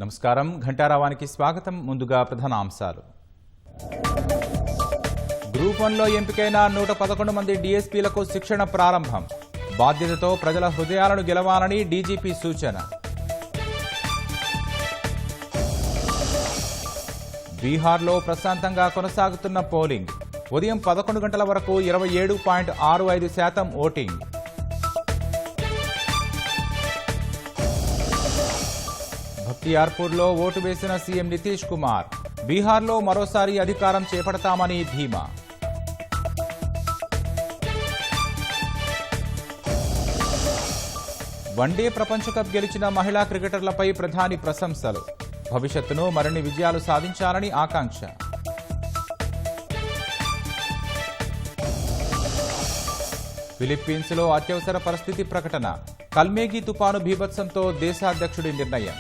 నమస్కారం. ఘంటారావానికి స్వాగతం. ముందుగా ప్రధాన అంశాలు. గ్రూప్ 1లో ఎంపికైన 111 మంది డీఎస్పీలకు శిక్షణ ప్రారంభం. బాధ్యతతో ప్రజల హృదయాలను గెలవాలని డీజీపీ సూచన. బీహార్లో ప్రశాంతంగా కొనసాగుతున్న పోలింగ్. ఉదయం 11 గంటల వరకు 27.65% ఓటింగ్. బఖ్తియార్పూర్లో ఓటు వేసిన సీఎం నితీష్ కుమార్. బీహార్లో మరోసారి అధికారం చేపడతామని ధీమా. వన్డే ప్రపంచ కప్ గెలిచిన మహిళా క్రికెటర్లపై ప్రధాని ప్రశంసలు. భవిష్యత్తును మరిన్ని విజయాలు సాధించాలని ఆకాంక్ష. ఫిలిప్పీన్స్లో అత్యవసర పరిస్థితి ప్రకటన. కల్మేగి తుపాను బీభత్సంతో దేశాధ్యక్షుడి నిర్ణయం.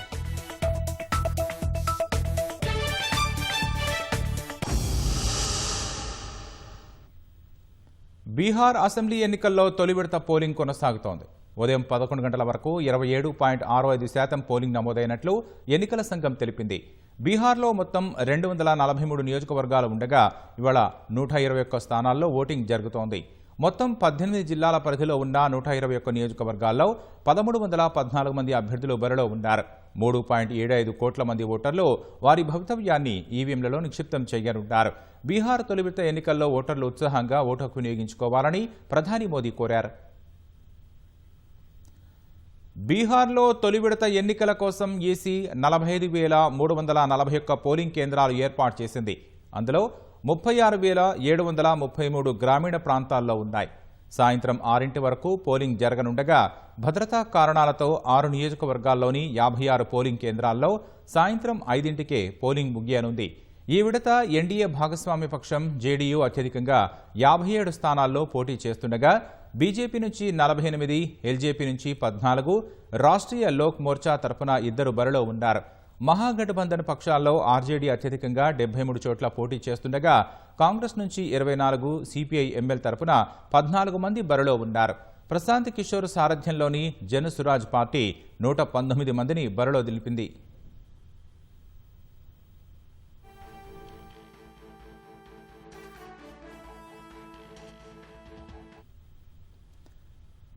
బీహార్ అసెంబ్లీ ఎన్నికల్లో తొలి విడత పోలింగ్ కొనసాగుతోంది. ఉదయం 11 గంటల వరకు 27.65% పోలింగ్ నమోదైనట్లు ఎన్నికల సంఘం తెలిపింది. బీహార్లో మొత్తం 243 నియోజకవర్గాలు ఉండగా ఇవాళ 121 స్థానాల్లో ఓటింగ్ జరుగుతోంది. మొత్తం 18 జిల్లాల పరిధిలో ఉన్న 121 నియోజకవర్గాల్లో 1314 మంది అభ్యర్థులు బరిలో ఉన్నారు. 3.75 కోట్ల మంది ఓటర్లు వారి భవితవ్యాన్ని ఈవీఎంలలో నిక్షిప్తం చేయనున్నారు. బీహార్ తొలి విడత ఎన్నికల్లో ఓటర్లు ఉత్సాహంగా ఓటు హక్కు వినియోగించుకోవాలని ప్రధాని మోదీ కోరారు. బీహార్లో తొలి విడత ఎన్నికల కోసం ఈసీ 45,341 పోలింగ్ కేంద్రాలు ఏర్పాటు చేసింది. అందులో 36,733 గ్రామీణ ప్రాంతాల్లో ఉన్నాయి. సాయంత్రం 6 వరకు పోలింగ్ జరగనుండగా భద్రతా కారణాలతో 6 నియోజకవర్గాల్లోని 56 పోలింగ్ కేంద్రాల్లో సాయంత్రం 5కే పోలింగ్ ముగియనుంది. ఈ విడత ఎన్డీఏ భాగస్వామ్య పక్షం జేడీయూ అత్యధికంగా 57 స్థానాల్లో పోటీ చేస్తుండగా బీజేపీ నుంచి 48, ఎల్జేపీ నుంచి 14, రాష్ట్రీయ లోక్ మోర్చా తరఫున 2 బరిలో ఉన్నారు. మహాగఠబంధన్ పక్షాల్లో ఆర్జేడీ అత్యధికంగా 73 చోట్ల పోటీ చేస్తుండగా కాంగ్రెస్ నుంచి 24, సిపిఐ ఎంఎల్ తరఫున 14 మంది బరిలో ఉన్నారు. ప్రశాంత్ కిషోర్ సారథ్యంలోని జన్ సురాజ్ పార్టీ 119 మందిని బరిలో నిలిపింది.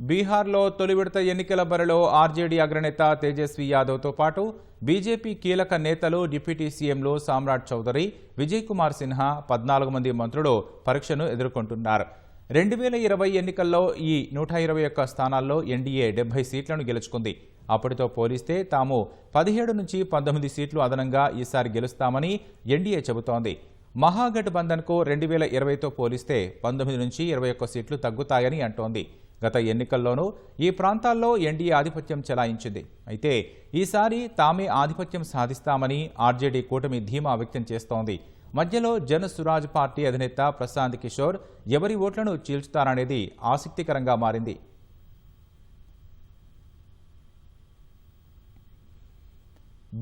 బీహార్లో తొలి విడత ఎన్నికల బరిలో ఆర్జేడీ అగ్రనేత తేజస్వి యాదవ్తో పాటు బీజేపీ కీలక నేతలు డిప్యూటీ సీఎంలు సామ్రాట్ చౌదరి, విజయ్ కుమార్ సిన్హా, 14 మంది మంత్రులు పరీక్షను ఎదుర్కొంటున్నారు. 2020 ఎన్నికల్లో ఈ 121 స్థానాల్లో ఎన్డీఏ 70 సీట్లను గెలుచుకుంది. అప్పటితో పోలిస్తే తాము 17 నుంచి 19 సీట్లు అదనంగా ఈసారి గెలుస్తామని ఎన్డీఏ చెబుతోంది. మహాగఠబంధన్కు 2020తో పోలిస్తే 19 నుంచి 21 సీట్లు తగ్గుతాయని అంటోంది. గత ఎన్నికల్లోనూ ఈ ప్రాంతాల్లో ఎన్డీఏ ఆధిపత్యం చెలాయించింది. అయితే ఈసారి తామే ఆధిపత్యం సాధిస్తామని ఆర్జేడీ కూటమి ధీమా వ్యక్తం చేస్తోంది. మధ్యలో జన్ సురాజ్ పార్టీ అధినేత ప్రశాంత్ కిషోర్ ఎవరి ఓట్లను చీల్చుతారనేది ఆసక్తికరంగా మారింది.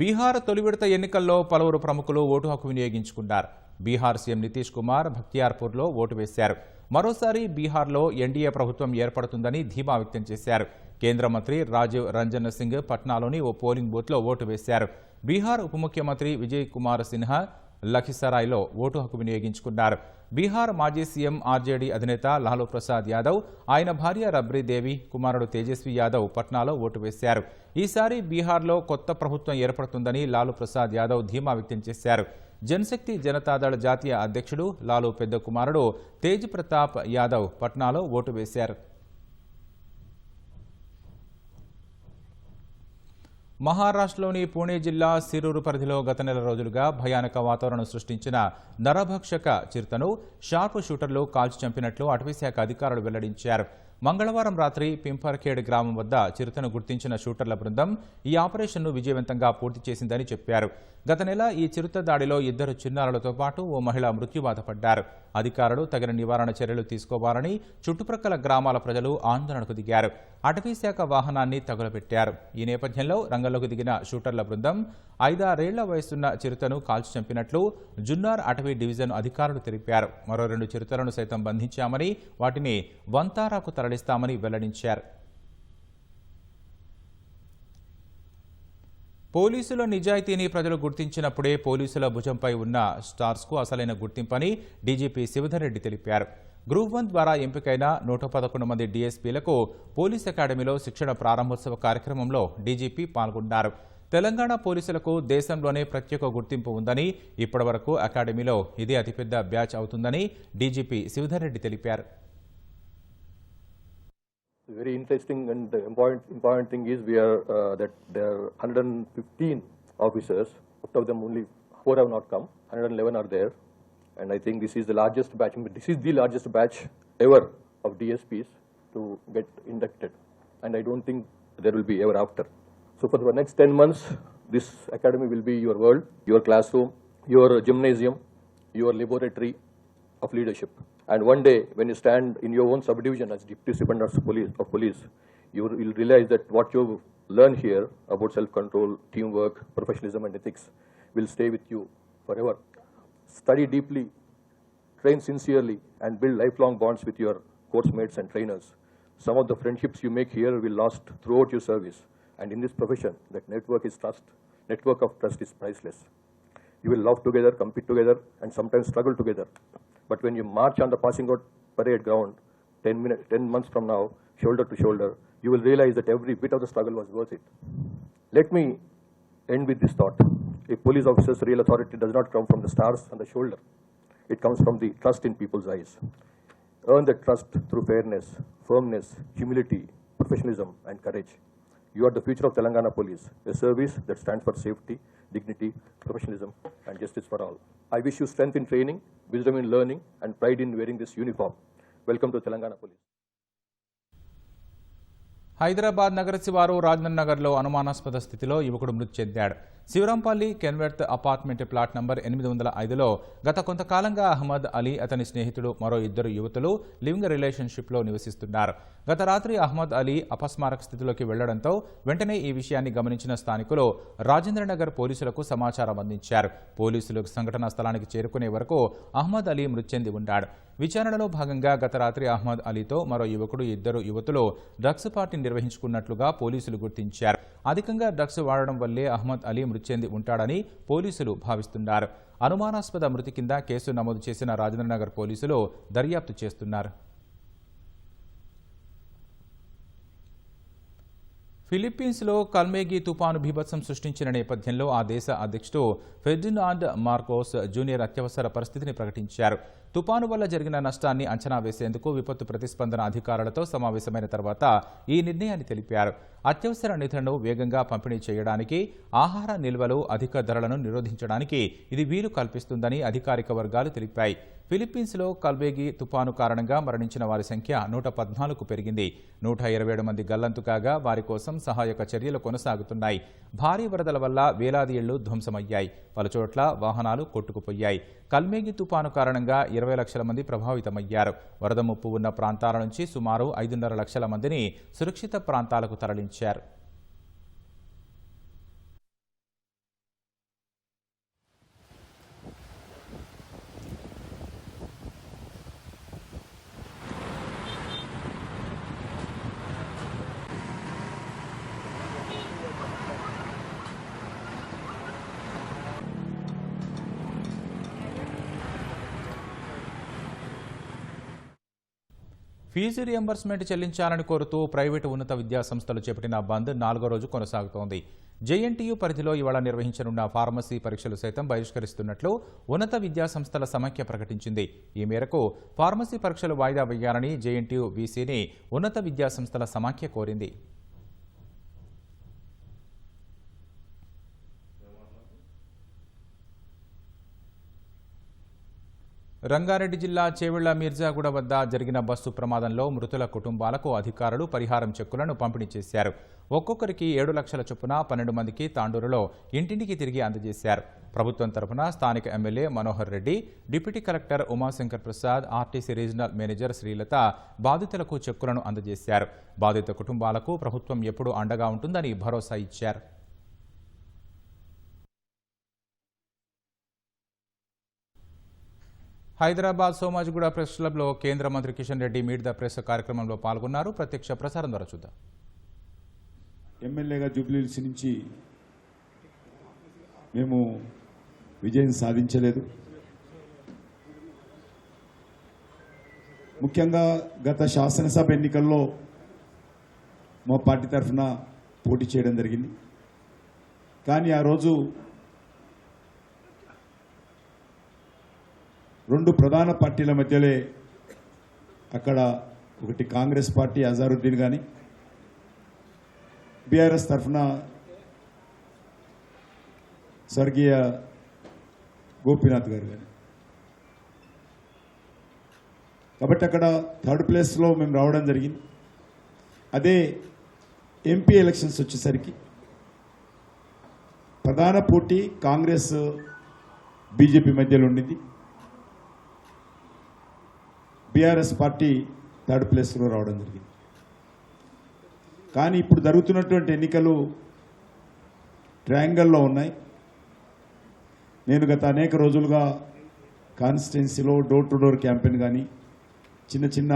బీహార్ తొలి విడత ఎన్నికల్లో పలువురు ప్రముఖులు ఓటు హక్కు వినియోగించుకున్నారు. బీహార్ సీఎం నితీష్ కుమార్ బఖ్తియార్పూర్లో ఓటు వేశారు. మరోసారి బీహార్లో ఎన్డీఏ ప్రభుత్వం ఏర్పడుతుందని ధీమా వ్యక్తం చేశారు. కేంద్ర మంత్రి రాజీవ్ రంజన్ సింగ్ పట్నాలోని ఓ పోలింగ్ బూత్లో ఓటు వేశారు. బీహార్ ఉప ముఖ్యమంత్రి విజయ్ కుమార్ సిన్హా లఖిసరాయ్లో ఓటు హక్కు వినియోగించుకున్నారు. బీహార్ మాజీ సీఎం ఆర్జేడీ అధినేత లాలూ ప్రసాద్ యాదవ్, ఆయన భార్య రబ్రీ దేవి, కుమారుడు తేజస్వి యాదవ్ పట్నాలో ఓటు వేశారు. ఈసారి బీహార్లో కొత్త ప్రభుత్వం ఏర్పడుతుందని లాలూ ప్రసాద్ యాదవ్ ధీమా వ్యక్తం చేశారు. జనశక్తి జనతాదళ్ జాతీయ అధ్యక్షుడు లాలూ పెద్ద కుమారుడు తేజ్ ప్రతాప్ యాదవ్ పట్నాలో ఓటు వేశారు. మహారాష్ట్రలోని పూణే జిల్లా సిరూరు పరిధిలో గత నెల రోజులుగా భయానక వాతావరణం సృష్టించిన నరభక్షక చిరుతను షార్ప్ షూటర్లు కాల్చి చంపినట్లు అటవీశాఖ అధికారులు వెల్లడించారు. మంగళవారం రాత్రి పింపర్ఖేడ్ గ్రామం వద్ద చిరుతను గుర్తించిన షూటర్ల బృందం ఈ ఆపరేషన్ను విజయవంతంగా పూర్తి చేసిందని చెప్పారు. గత నెల ఈ చిరుత దాడిలో 2 చిన్నారులతో పాటు ఓ మహిళ మృత్యువాత పడ్డారు. అధికారులు తగిన నివారణ చర్యలు తీసుకోవాలని చుట్టుప్రక్కల గ్రామాల ప్రజలు ఆందోళనకు దిగారు. అటవీ శాఖ వాహనాన్ని తగులబెట్టారు. ఈ నేపథ్యంలో రంగంలోకి దిగిన షూటర్ల బృందం 5-6 ఏళ్ల వయసున్న చిరుతను కాల్చి చంపినట్లు జున్నార్ అటవీ డివిజన్ అధికారులు తెలిపారు. మరో 2 చిరుతలను సైతం బంధించామని, వాటిని వంతారాకు తరలిస్తామని వెల్లడించారు. పోలీసుల నిజాయితీని ప్రజలు గుర్తించినప్పుడే పోలీసుల భుజంపై ఉన్న స్టార్స్కు అసలైన గుర్తింపని డీజీపీ శివధర్ రెడ్డి తెలిపారు. గ్రూప్ 1 ద్వారా ఎంపికైన 111 మంది డీఎస్పీలకు పోలీస్ అకాడమీలో శిక్షణ ప్రారంభోత్సవ కార్యక్రమంలో డీజీపీ పాల్గొన్నారు. తెలంగాణ పోలీసులకు దేశంలోనే ప్రత్యేక గుర్తింపు ఉందని, ఇప్పటివరకు అకాడమీలో ఇదే అతిపెద్ద బ్యాచ్ అవుతుందని డీజీపీ శివధర్ రెడ్డి తెలిపారు. Very interesting and important thing is that there are 115 officers. Out of them, only 4 have not come. 111 are there, and I think this is the largest batch. This is the largest batch ever of DSPs to get inducted, and I don't think there will be ever after. So for the next 10 months, this academy will be your world, your classroom, your gymnasium, your laboratory of leadership. And one day, when you stand in your own subdivision as Deputy Superintendent of Police, you will realize that what you learn here about self-control, teamwork, professionalism and ethics will stay with you forever. Study deeply, train sincerely and build lifelong bonds with your course mates and trainers. Some of the friendships you make here will last throughout your service. And in this profession, that network of trust is priceless. You will love together, compete together and sometimes struggle together. But when you march on the passing out parade ground 10 months from now, shoulder to shoulder, you will realize that every bit of the struggle was worth it. Let me end with this thought. A police officer's real authority does not come from the stars on the shoulder. It comes from the trust in people's eyes. Earn that trust through fairness, firmness, humility, professionalism and courage. You are the future of Telangana Police, a service that stands for safety, dignity, professionalism and justice for all. I wish you strength in training, wisdom in learning and pride in wearing this uniform. Welcome to Telangana Police. Hyderabad నగర శివారు రాజేంద్ర నగర్లో అనుమానాస్పద స్థితిలో యువకుడు మృతి చెందాడు. Shivrampalli Kenworth apartment flat number 805లో గత కొంతకాలంగా అహ్మద్ అలీ, అతని స్నేహితుడు మరో 2 యువతులు లివింగ్ రిలేషన్షిప్లో నివసిస్తున్నారు. గత రాత్రి అహ్మద్ అలీ అపస్మారక స్థితిలోకి వెళ్లడంతో వెంటనే ఈ విషయాన్ని గమనించిన స్థానికులు రాజేంద్ర నగర్ పోలీసులకు సమాచారం అందించారు. పోలీసులు సంఘటనా స్థలానికి చేరుకునే వరకు అహ్మద్ అలీ మృతి చెంది ఉన్నాడు. విచారణలో భాగంగా గత రాత్రి అహ్మద్ అలీతో మరో యువకుడు, 2 యువతులు డ్రగ్స్ పార్టీ నిర్వహించుకున్నట్లుగా పోలీసులు గుర్తించారు. అధికంగా డ్రగ్స్ వాడడం వల్లే అహ్మద్ అలీ మృతి చెంది ఉంటాడని పోలీసులు భావిస్తున్నారు. అనుమానాస్పద మృతి కింద కేసు నమోదు చేసిన రాజేంద్రనగర్ పోలీసులు దర్యాప్తు చేస్తున్నారు. ఫిలిప్పీన్స్లో కల్మేగి తుపాను బీభత్సం సృష్టించిన నేపథ్యంలో ఆ దేశ అధ్యక్షుడు ఫెర్డినాండ్ మార్కోస్ జూనియర్ అత్యవసర పరిస్థితిని ప్రకటించారు. తుపాను వల్ల జరిగిన నష్టాన్ని అంచనా వేసేందుకు విపత్తు ప్రతిస్పందన అధికారులతో సమావేశమైన తర్వాత ఈ నిర్ణయాన్ని తెలిపారు. అత్యవసర నిధులను వేగంగా పంపిణీ చేయడానికి, ఆహార నిల్వలు, అధిక ధరలను నిరోధించడానికి ఇది వీలు కల్పిస్తుందని అధికారిక వర్గాలు తెలిపాయి. ఫిలిప్పీన్స్లో కల్బేగి తుపాను కారణంగా మరణించిన వారి సంఖ్య 114కు పెరిగింది. 127 మంది గల్లంతు కాగా వారి కోసం సహాయక చర్యలు కొనసాగుతున్నాయి. భారీ వరదల వల్ల వేలాది ఇళ్లు ధ్వంసమయ్యాయి. పలుచోట్ల వాహనాలు కొట్టుకుపోయాయి. కల్మేగి తుపాను కారణంగా 20 లక్షల మంది ప్రభావితమయ్యారు. వరద ముప్పు ఉన్న ప్రాంతాల నుంచి సుమారు 5.5 లక్షల మందిని సురక్షిత ప్రాంతాలకు తరలించారు. ఫీజు రియంబర్స్మెంట్ చెల్లించాలని కోరుతూ ప్రైవేటు ఉన్నత విద్యాసంస్థలు చేపట్టిన బంద్ 4వ రోజు కొనసాగుతోంది. జేఎన్టీయూ పరిధిలో ఇవాళ నిర్వహించనున్న ఫార్మసీ పరీక్షలు సైతం బహిష్కరిస్తున్నట్లు ఉన్నత విద్యాసంస్థల సమాఖ్య ప్రకటించింది. ఈ మేరకు ఫార్మసీ పరీక్షలు వాయిదా వేయాలని జేఎన్టీయూ వీసీని ఉన్నత విద్యాసంస్థల సమాఖ్య కోరింది. రంగారెడ్డి జిల్లా చేవెళ్ల మీర్జాగూడ వద్ద జరిగిన బస్సు ప్రమాదంలో మృతుల కుటుంబాలకు అధికారులు పరిహారం చెక్కులను పంపిణీ చేశారు. ఒక్కొక్కరికి 7 లక్షల చొప్పున 12 మందికి తాండూరులో ఇంటింటికి తిరిగి అందజేశారు. ప్రభుత్వం తరఫున స్థానిక MLA Manohar Reddy, deputy collector Umashankar Prasad, RTC regional manager Srilatha బాధితులకు చెక్కులను అందజేశారు. బాధిత కుటుంబాలకు ప్రభుత్వం ఎప్పుడూ అండగా ఉంటుందని భరోసా ఇచ్చారు. హైదరాబాద్ సోమాజిగూడ ప్రెస్ క్లబ్లో కేంద్ర మంత్రి Kishan Reddy meet the press కార్యక్రమంలో పాల్గొన్నారు. ప్రత్యక్ష ప్రసారం ద్వారా చూద్దాం. ఎమ్మెల్యేగా జూబ్లీహిల్స్ నుంచి మేము విజయం సాధించలేదు. ముఖ్యంగా గత శాసనసభ ఎన్నికల్లో మా పార్టీ తరఫున పోటీ చేయడం జరిగింది. కానీ ఆ రోజు 2 ప్రధాన పార్టీల మధ్యలే అక్కడ ఒకటి కాంగ్రెస్ పార్టీ అజారుద్దీన్ కానీ, బీఆర్ఎస్ తరఫున స్వర్గీయ గోపీనాథ్ గారు కానీ. కాబట్టి అక్కడ 3rd ప్లేస్లో మేము రావడం జరిగింది. అదే ఎంపీ ఎలక్షన్స్ వచ్చేసరికి ప్రధాన పోటీ కాంగ్రెస్ బీజేపీ మధ్యలో ఉండింది. బీఆర్ఎస్ పార్టీ 3rd ప్లేస్లో రావడం జరిగింది. కానీ ఇప్పుడు జరుగుతున్నటువంటి ఎన్నికలు ట్రయాంగిల్లో ఉన్నాయి. నేను గత అనేక రోజులుగా కాన్స్టిట్యున్సీలో డోర్ టు డోర్ క్యాంపెయిన్ కానీ, చిన్న చిన్న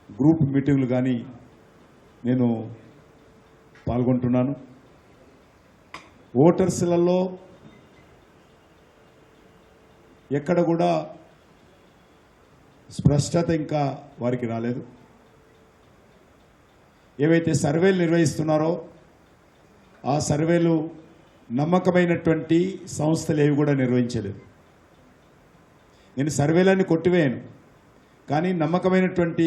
గ్రూప్ మీటింగ్లు కానీ నేను పాల్గొంటున్నాను. ఓటర్స్లలో ఎక్కడ కూడా స్పష్టత ఇంకా వారికి రాలేదు. ఏవైతే సర్వేలు నిర్వహిస్తున్నారో ఆ సర్వేలు నమ్మకమైనటువంటి సంస్థలు ఏవి కూడా నిర్వహించలేదు. నేను సర్వేలన్నీ కొట్టివేయను, కానీ నమ్మకమైనటువంటి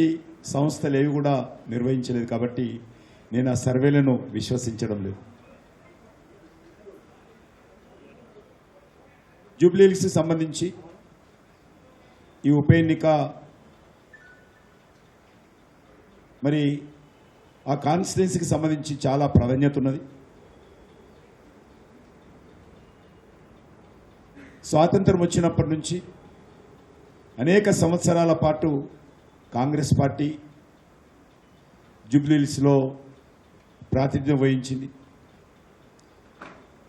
సంస్థలు ఏవి కూడా నిర్వహించలేదు. కాబట్టి నేను ఆ సర్వేలను విశ్వసించడం లేదు. జూబ్లీహిల్స్కి సంబంధించి ఈ ఉప ఎన్నిక మరి ఆ కాన్స్టిట్యున్సీకి సంబంధించి చాలా ప్రాధాన్యత ఉన్నది. స్వాతంత్రం వచ్చినప్పటి నుంచి అనేక సంవత్సరాల పాటు కాంగ్రెస్ పార్టీ జూబ్లీహిల్స్లో ప్రాతినిధ్యం వహించింది.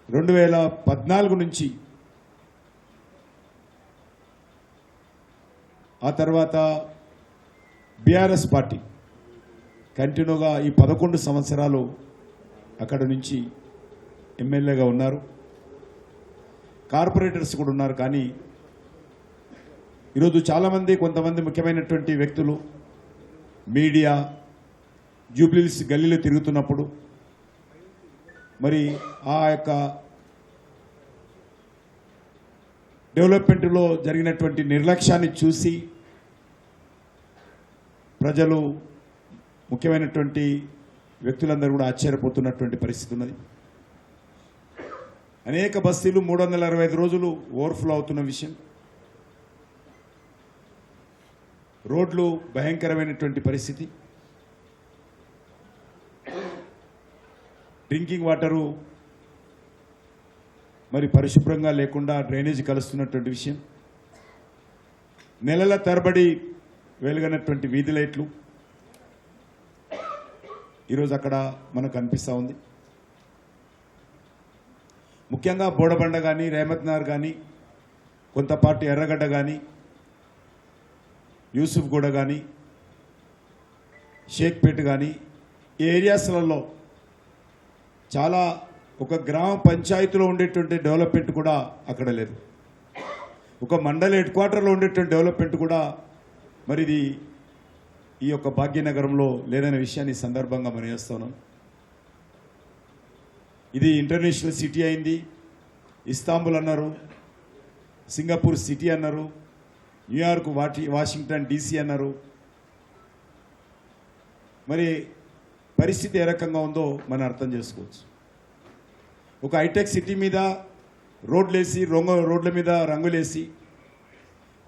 2014 నుంచి ఆ తర్వాత బీఆర్ఎస్ పార్టీ కంటిన్యూగా ఈ 11 సంవత్సరాలు అక్కడ నుంచి ఎమ్మెల్యేగా ఉన్నారు. కార్పొరేటర్స్ కూడా ఉన్నారు. కానీ ఈరోజు చాలామంది, కొంతమంది ముఖ్యమైనటువంటి వ్యక్తులు, మీడియా జూబ్లీహిల్స్ గల్లీలో తిరుగుతున్నప్పుడు మరి ఆ యొక్క డెవలప్మెంట్లో జరిగినటువంటి నిర్లక్ష్యాన్ని చూసి ప్రజలు, ముఖ్యమైనటువంటి వ్యక్తులందరూ కూడా ఆశ్చర్యపోతున్నటువంటి పరిస్థితి ఉన్నది. అనేక బస్తీలు 365 రోజులు ఓవర్ఫ్లో అవుతున్న విషయం, రోడ్లు భయంకరమైనటువంటి పరిస్థితి, డ్రింకింగ్ వాటరు మరి పరిశుభ్రంగా లేకుండా డ్రైనేజ్ కలుస్తున్నటువంటి విషయం, నెలల తరబడి వెలుగనటువంటి వీధి లైట్లు ఈరోజు అక్కడ మనకు కనిపిస్తూ ఉంది. ముఖ్యంగా బోడబండ కానీ, రేమత్ నగర్ కానీ, కొంతపాటి ఎర్రగడ్డ కానీ, యూసుఫ్గూడ కానీ, షేక్పేట్ కానీ, ఈ ఏరియాస్లలో చాలా ఒక గ్రామ పంచాయతీలో ఉండేటువంటి డెవలప్మెంట్ కూడా అక్కడ లేదు. ఒక మండల హెడ్ క్వార్టర్లో ఉండేటువంటి డెవలప్మెంట్ కూడా మరి ఇది ఈ యొక్క భాగ్యనగరంలో లేదనే విషయాన్ని సందర్భంగా మనం చేస్తున్నాం. ఇది ఇంటర్నేషనల్ సిటీ అయింది. ఇస్తాంబుల్ అన్నారు, సింగపూర్ సిటీ అన్నారు, న్యూయార్క్, వాషింగ్టన్ DC అన్నారు. మరి పరిస్థితి ఏ రకంగా ఉందో మనం అర్థం చేసుకోవచ్చు. ఒక హైటెక్ సిటీ మీద రోడ్లేసి, రోడ్ల మీద రంగులేసి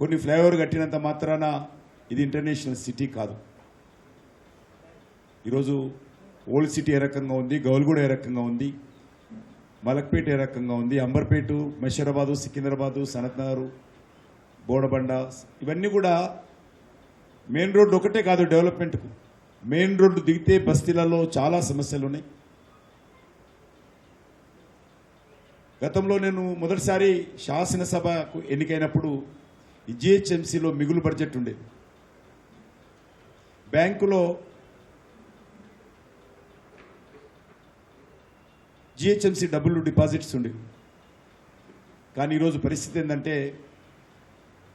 కొన్ని ఫ్లైఓవర్ కట్టినంత మాత్రాన ఇది ఇంటర్నేషనల్ సిటీ కాదు. ఈరోజు ఓల్డ్ సిటీ ఏ రకంగా ఉంది, గౌల్గూడ ఏ రకంగా ఉంది, మలక్పేట ఏ రకంగా ఉంది, అంబర్పేట, మషీరాబాదు, సికింద్రాబాదు, సనత్ నగర్, బోడబండ, ఇవన్నీ కూడా మెయిన్ రోడ్డు ఒకటే కాదు డెవలప్మెంట్కు. మెయిన్ రోడ్డు దిగితే బస్తీలలో చాలా సమస్యలు ఉన్నాయి. గతంలో నేను మొదటిసారి శాసనసభకు ఎన్నికైనప్పుడు ఈ జిహెచ్ఎంసీలో మిగులు బడ్జెట్ ఉండేది. బ్యాంకులో జిహెచ్ఎంసీ డబ్బులు డిపాజిట్స్ ఉండేవి. కానీ ఈరోజు పరిస్థితి ఏంటంటే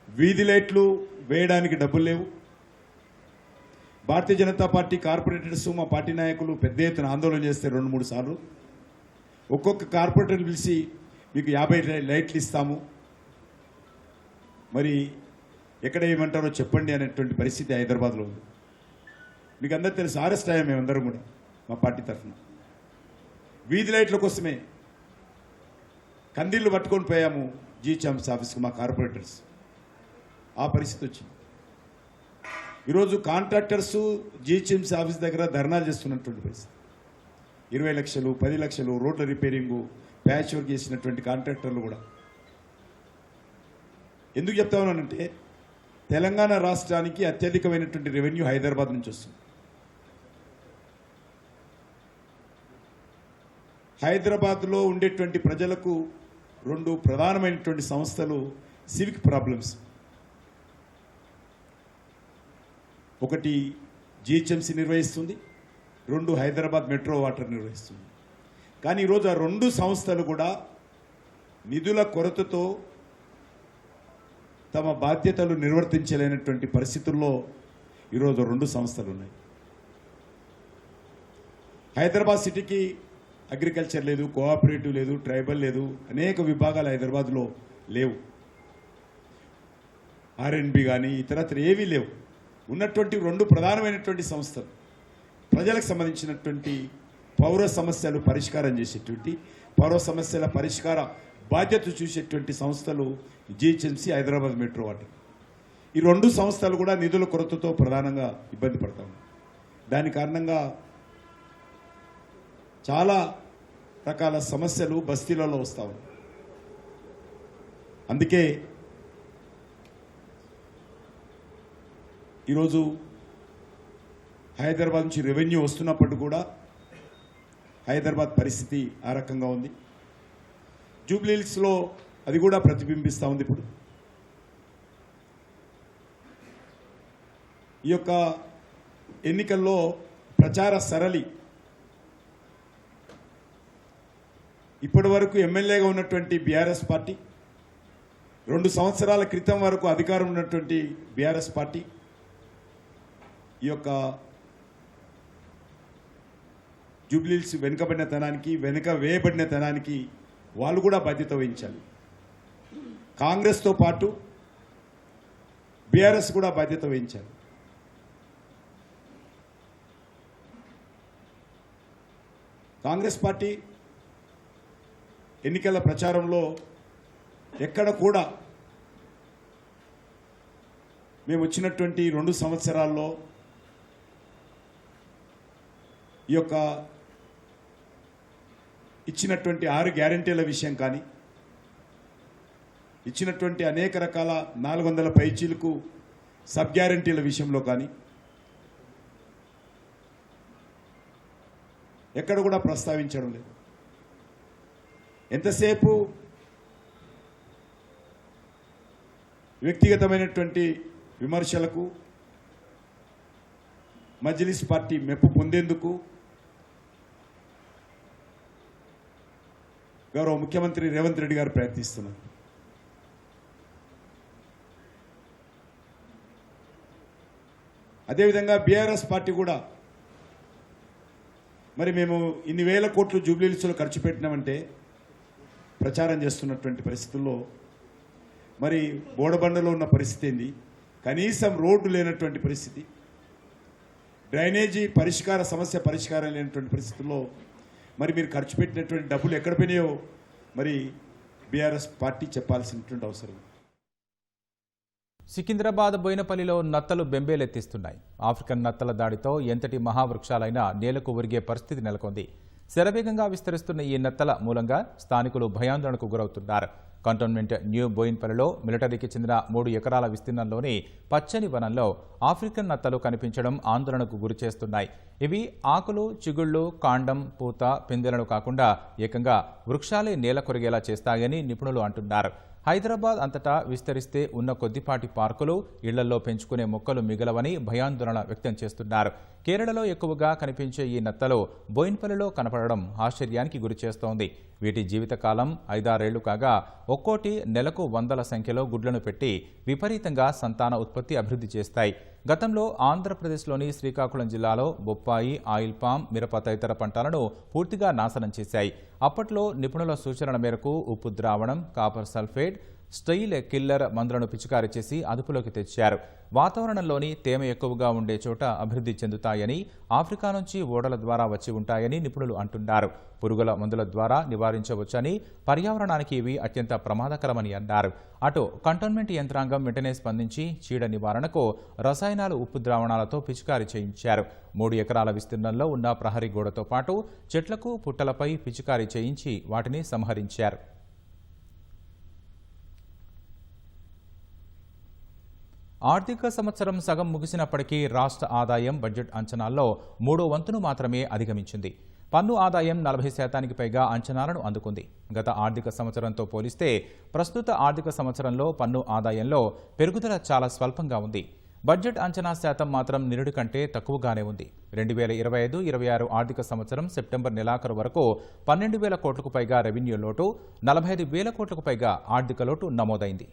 వీధి లైట్లు వేయడానికి డబ్బులు లేవు. భారతీయ జనతా పార్టీ కార్పొరేటర్స్, మా పార్టీ నాయకులు పెద్ద ఎత్తున ఆందోళన చేస్తే 2-3 సార్లు ఒక్కొక్క కార్పొరేటర్ని పిలిచి మీకు 50 లైట్లు ఇస్తాము, మరి ఎక్కడ ఏమంటారో చెప్పండి అనేటువంటి పరిస్థితి హైదరాబాద్లో ఉంది. మీకు అందరూ తెలుసు, అరెస్ట్ అయ్యాం మేమందరం కూడా మా పార్టీ తరఫున. వీధి లైట్ల కోసమే కందిళ్ళు పట్టుకొని పోయాము జిహెచ్ఎంసీ ఆఫీస్కి మా కార్పొరేటర్స్. ఆ పరిస్థితి వచ్చింది. ఈరోజు కాంట్రాక్టర్స్ జిహెచ్ఎంసీ ఆఫీస్ దగ్గర ధర్నాలు చేస్తున్నటువంటి పరిస్థితి. 20 లక్షలు, 10 లక్షలు రోడ్ల రిపేరింగు, ప్యాచ్ వర్క్ చేసినటువంటి కాంట్రాక్టర్లు కూడా. ఎందుకు చెప్తా ఉన్నానంటే తెలంగాణ రాష్ట్రానికి అత్యధికమైనటువంటి రెవెన్యూ హైదరాబాద్ నుంచి వస్తుంది. హైదరాబాద్లో ఉండేటువంటి ప్రజలకు 2 ప్రధానమైనటువంటి సంస్థలు సివిక్ ప్రాబ్లమ్స్. ఒకటి జిహెచ్ఎంసీ నిర్వహిస్తుంది, 2 హైదరాబాద్ మెట్రో వాటర్ నిర్వహిస్తుంది. కానీ ఈరోజు ఆ 2 సంస్థలు కూడా నిధుల కొరతతో తమ బాధ్యతలు నిర్వర్తించలేనటువంటి పరిస్థితుల్లో ఈరోజు 2 సంస్థలు ఉన్నాయి. హైదరాబాద్ సిటీకి అగ్రికల్చర్ లేదు, కోఆపరేటివ్ లేదు, ట్రైబల్ లేదు, అనేక విభాగాలు హైదరాబాద్లో లేవు. ఆర్ఎండ్బి కానీ ఇతరత్ర ఏవీ లేవు. ఉన్నటువంటి 2 ప్రధానమైనటువంటి సంస్థలు ప్రజలకు సంబంధించినటువంటి పౌర సమస్యలు పరిష్కారం చేసేటువంటి, పౌర సమస్యల పరిష్కార బాధ్యత చూసేటువంటి సంస్థలు జిహెచ్ఎంసీ, హైదరాబాద్ మెట్రో వాటర్. ఈ 2 సంస్థలు కూడా నిధుల కొరతతో ప్రధానంగా ఇబ్బంది పడతా ఉన్నాయి. దాని కారణంగా చాలా రకాల సమస్యలు బస్తీలలో వస్తూ ఉన్నాయి. అందుకే ఈరోజు హైదరాబాద్ నుంచి రెవెన్యూ వస్తున్నప్పుడు కూడా హైదరాబాద్ పరిస్థితి ఆ రకంగా ఉంది. జూబ్లీహిల్స్లో అది కూడా ప్రతిబింబిస్తూ ఉంది. ఇప్పుడు ఈ యొక్క ఎన్నికల్లో ప్రచార సరళి ఇప్పటి వరకు ఎమ్మెల్యేగా ఉన్నటువంటి బీఆర్ఎస్ పార్టీ, 2 సంవత్సరాల క్రితం వరకు అధికారం ఉన్నటువంటి బీఆర్ఎస్ పార్టీ ఈ యొక్క జూబ్లీహిల్స్ వెనుకబడినతనానికి, వెనుక వేయబడినతనానికి వాళ్ళు కూడా బాధ్యత వహించాలి. కాంగ్రెస్తో పాటు బీఆర్ఎస్ కూడా బాధ్యత వహించాలి. కాంగ్రెస్ పార్టీ ఎన్నికల ప్రచారంలో ఎక్కడ కూడా మేము వచ్చినటువంటి 2 సంవత్సరాల్లో ఈ యొక్క ఇచ్చినటువంటి 6 గ్యారెంటీల విషయం కానీ, ఇచ్చినటువంటి అనేక రకాల 400 పైచీలకు సబ్ గ్యారెంటీల విషయంలో కానీ ఎక్కడ కూడా ప్రస్తావించడం లేదు. ఎంతసేపు వ్యక్తిగతమైనటువంటి విమర్శలకు, మజ్లిస్ పార్టీ మెప్పు పొందేందుకు గౌరవ ముఖ్యమంత్రి రేవంత్ రెడ్డి గారు ప్రయత్నిస్తున్నారు. అదేవిధంగా బీఆర్ఎస్ పార్టీ కూడా మరి మేము ఇన్ని వేల కోట్లు జూబ్లీహిల్స్లో ఖర్చు పెట్టినామంటే ప్రచారం చేస్తున్నటువంటి పరిస్థితుల్లో మరి బోడబండలో ఉన్న పరిస్థితి ఏంది? కనీసం రోడ్డు లేనటువంటి పరిస్థితి, డ్రైనేజీ సమస్య పరిష్కారం లేనటువంటి పరిస్థితుల్లో మరి మీరు ఖర్చు పెట్టినటువంటి డబ్బులు ఎక్కడ పోయినాయో మరి బీఆర్ఎస్ పార్టీ చెప్పాల్సినటువంటి అవసరం. సికింద్రాబాద్ బోయినపల్లిలో నత్తలు బెంబేలెత్తిస్తున్నాయి. ఆఫ్రికన్ నత్తల దాడితో ఎంతటి మహావృక్షాలైనా నేలకు ఒరిగే పరిస్థితి నెలకొంది. శరవేగంగా విస్తరిస్తున్న ఈ నత్తల మూలంగా స్థానికులు భయాందోళనకు గురవుతున్నారు. కంటోన్మెంట్ న్యూ బోయిన్పల్లిలో మిలిటరీకి చెందిన 3 ఎకరాల విస్తీర్ణంలోని పచ్చని వనంలో ఆఫ్రికన్ నత్తలు కనిపించడం ఆందోళనకు గురిచేస్తున్నాయి. ఇవి ఆకులు, చిగుళ్లు, కాండం, పూత, పిందెలను కాకుండా ఏకంగా వృక్షాలే నేల కొరిగేలా చేస్తాయని నిపుణులు అంటున్నారు. హైదరాబాద్ అంతటా విస్తరిస్తే ఉన్న కొద్దిపాటి పార్కులు, ఇళ్లలో పెంచుకునే మొక్కలు మిగలవని భయాందోళన వ్యక్తం చేస్తున్నారు. కేరళలో ఎక్కువగా కనిపించే ఈ నత్తలు బోయిన్పల్లిలో కనపడడం ఆశ్చర్యానికి గురిచేస్తోంది. వీటి జీవితకాలం 5-6 ఏళ్లు కాగా ఒక్కోటి నెలకు వందల సంఖ్యలో గుడ్లను పెట్టి విపరీతంగా సంతాన ఉత్పత్తి అభివృద్ధి చేస్తాయి. గతంలో ఆంధ్రప్రదేశ్లోని శ్రీకాకుళం జిల్లాలో బొప్పాయి, ఆయిల్ పామ్, మిరప తదితర పంటలను పూర్తిగా నాశనం చేశాయి. అప్పట్లో నిపుణుల సూచనల మేరకు ఉప్పు ద్రావణం, కాపర్ సల్ఫేట్, స్టెయిల్ కిల్లర్ మందులను పిచికారీ చేసి అదుపులోకి తెచ్చారు. వాతావరణంలోని తేమ ఎక్కువగా ఉండే చోట అభివృద్ధి చెందుతాయని, ఆఫ్రికా నుంచి ఓడల ద్వారా వచ్చి ఉంటాయని నిపుణులు అంటున్నారు. పురుగుల మందుల ద్వారా నివారించవచ్చని, పర్యావరణానికి ఇవి అత్యంత ప్రమాదకరమని అన్నారు. అటు కంటోన్మెంట్ యంత్రాంగం వెంటనే స్పందించి చీడ నివారణకు రసాయనాలు, ఉప్పు ద్రావణాలతో పిచికారీ చేయించారు. 3 ఎకరాల విస్తీర్ణంలో ఉన్న ప్రహరీ గోడతో పాటు చెట్లకు, పుట్టలపై పిచికారీ చేయించి వాటిని సంహరించారు. ఆర్థిక సంవత్సరం సగం ముగిసినప్పటికీ రాష్ట్ర ఆదాయం బడ్జెట్ అంచనాల్లో 3వ వంతును మాత్రమే అధిగమించింది. పన్ను ఆదాయం 40% పైగా అంచనాలను అందుకుంది. గత ఆర్థిక సంవత్సరంతో పోలిస్తే ప్రస్తుత ఆర్థిక సంవత్సరంలో పన్ను ఆదాయంలో పెరుగుదల చాలా స్వల్పంగా ఉంది. బడ్జెట్ అంచనా శాతం మాత్రం నిరుడి కంటే తక్కువగానే ఉంది. 2025-26 ఆర్థిక సంవత్సరం సెప్టెంబర్ నెలాఖరు వరకు 12,000 కోట్లకు పైగా రెవెన్యూ లోటు, 45,000 కోట్లకు పైగా ఆర్థిక లోటు నమోదైంది.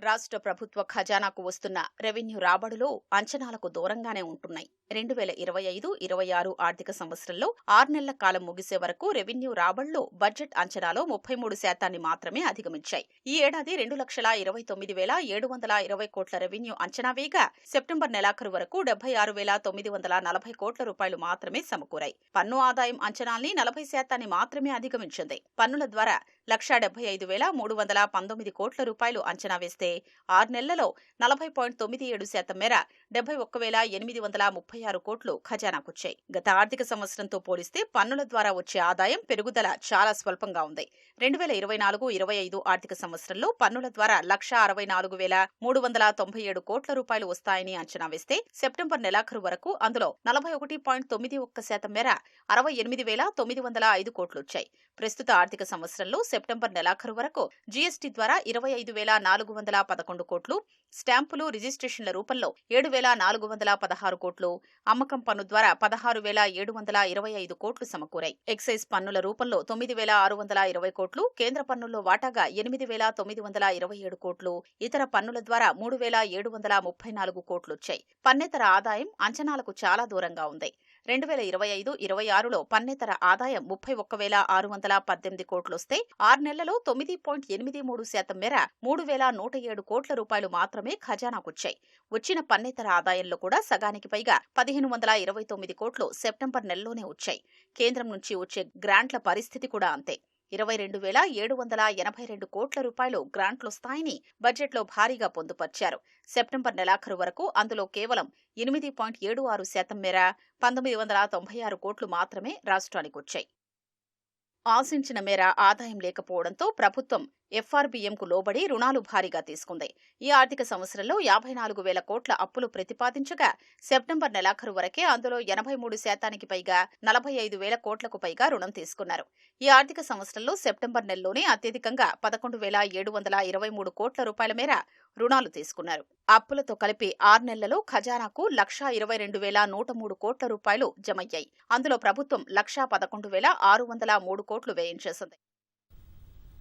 రాష్ట్ర ప్రభుత్వ ఖజానాకు వస్తున్న రెవెన్యూ రాబడులు అంచనాలకు దూరంగానే ఉంటున్నాయి. 2025-26 ఆర్థిక సంవత్సరంలో 6 నెలల కాలం ముగిసే వరకు రెవెన్యూ రాబడులు బడ్జెట్ అంచనాలో 33% మాత్రమే అధిగమించాయి. ఈ ఏడాది 2,29,720 కోట్ల రెవెన్యూ అంచనా వేయగా సెప్టెంబర్ నెలాఖరు వరకు 76,940 కోట్ల రూపాయలు మాత్రమే సమకూరాయి. పన్ను ఆదాయం అంచనాల్ని 40% మాత్రమే అధిగమించింది. పన్నుల ద్వారా 1,75,319 కోట్ల రూపాయలు అంచనా వేస్తే 6 నెలలలో 40.97% మేర 71,836 కోట్లు ఖజానాకొచ్చాయి. గత ఆర్థిక సంవత్సరంతో పోలిస్తే పన్నుల ద్వారా వచ్చే ఆదాయం పెరుగుదల చాలా స్వల్పంగా ఉంది. 2024-25 ఆర్థిక సంవత్సరంలో పన్నుల ద్వారా 1,64,397 కోట్ల రూపాయలు వస్తాయని అంచనా వేస్తే సెప్టెంబర్ నెలాఖరు వరకు అందులో 41.91% మేర 68,905 కోట్లొచ్చాయి. ప్రస్తుత ఆర్థిక సంవత్సరంలో సెప్టెంబర్ నెలాఖరు వరకు జీఎస్టీ ద్వారా 25,411 కోట్లు, స్టాంపులు, రిజిస్ట్రేషన్ల రూపంలో 7,416 కోట్లు, అమ్మకం పన్ను ద్వారా 16,725 కోట్లు సమకూరాయి. ఎక్సైజ్ పన్నుల రూపంలో 9,620 కోట్లు, కేంద్ర పన్నుల్లో వాటాగా 8,927 కోట్లు, ఇతర పన్నుల ద్వారా 3,734 కోట్లొచ్చాయి. పన్నేతర ఆదాయం అంచనాలకు చాలా దూరంగా ఉంది. 2025-26లో పన్నేతర ఆదాయం 31,618 కోట్లొస్తే 6 నెలలలో 9.83% మేర 3,107 కోట్ల రూపాయలు మాత్రమే ఖజానాకొచ్చాయి. వచ్చిన పన్నేతర ఆదాయంలో కూడా సగానికి పైగా 1,529 కోట్లు సెప్టెంబర్ నెలలోనే వచ్చాయి. కేంద్రం నుంచి వచ్చే గ్రాంట్ల పరిస్థితి కూడా అంతే. 22,782 కోట్ల రూపాయలు గ్రాంట్లొస్తాయని బడ్జెట్లో భారీగా పొందుపర్చారు. సెప్టెంబర్ నెలాఖరు వరకు అందులో కేవలం 8.76% మేర 1,996 కోట్లు మాత్రమే రాష్ట్రానికొచ్చాయి. ఆశించిన మేర ఆదాయం లేకపోవడంతో ప్రభుత్వం ఎఫ్ఆర్బీఎంకు లోబడి రుణాలు భారీగా తీసుకుంది. ఈ ఆర్థిక సంవత్సరంలో 54,000 కోట్ల అప్పులు ప్రతిపాదించగా సెప్టెంబర్ నెలాఖరు వరకే అందులో 83% పైగా 45,000 కోట్లకు పైగా రుణం తీసుకున్నారు. ఈ ఆర్థిక సంవత్సరంలో సెప్టెంబర్ నెలలోనే అత్యధికంగా 11,723 కోట్ల రూపాయల మేర రుణాలు తీసుకున్నారు. అప్పులతో కలిపి 6 నెలలలో ఖజానాకు 1,22,103 కోట్ల రూపాయలు జమయ్యాయి. అందులో ప్రభుత్వం 1,11,603 కోట్లు వ్యయం చేసింది.